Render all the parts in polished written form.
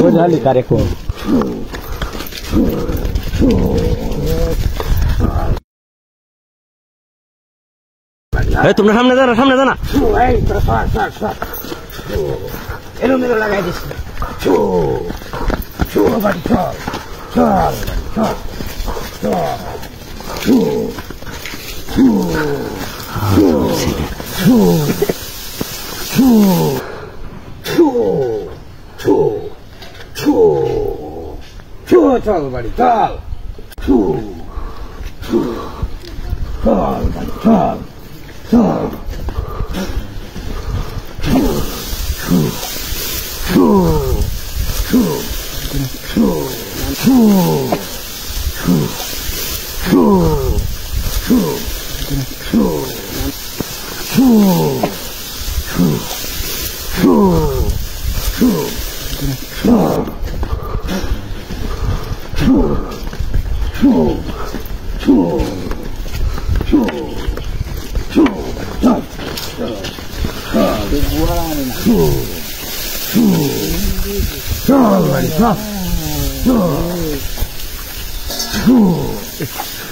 झाली कार्यक्रम তোমরা সামনে জানা এলোমেলো লাগাই দিস বাড়ি চল বাড়ি চল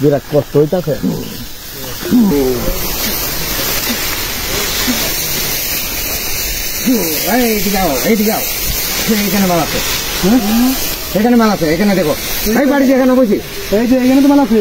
বিরাট কষ্ট হইতাছে এখানে মাল আছে এখানে মাল আছে এখানে দেখো এই বাড়ি এখানে বসি এই যে এখানে তো মাল আছে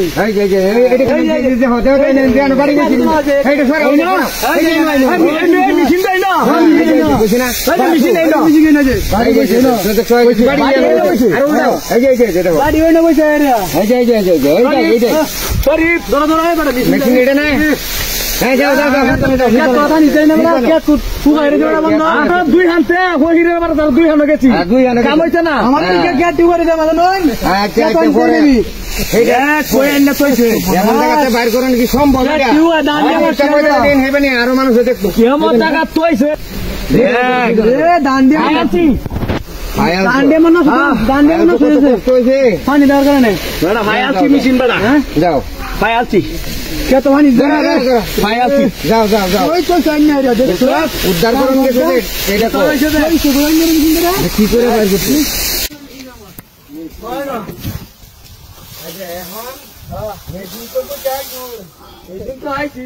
দুই হাতে দুই হাতে গেছি কাম হইছে না আমার বাইর করেন কি সম্ভব আরো মানুষ দেখতো টাকা তৈছে পানি দেওয়ার কারণে মেশিন বেড়া যাও পায়ালছি কে তো পানি পায়ালছি যাও যাও যাও উদ্ধার করুন এটা তো কি করে বাইর করছি এখন মেশিন তো আইছি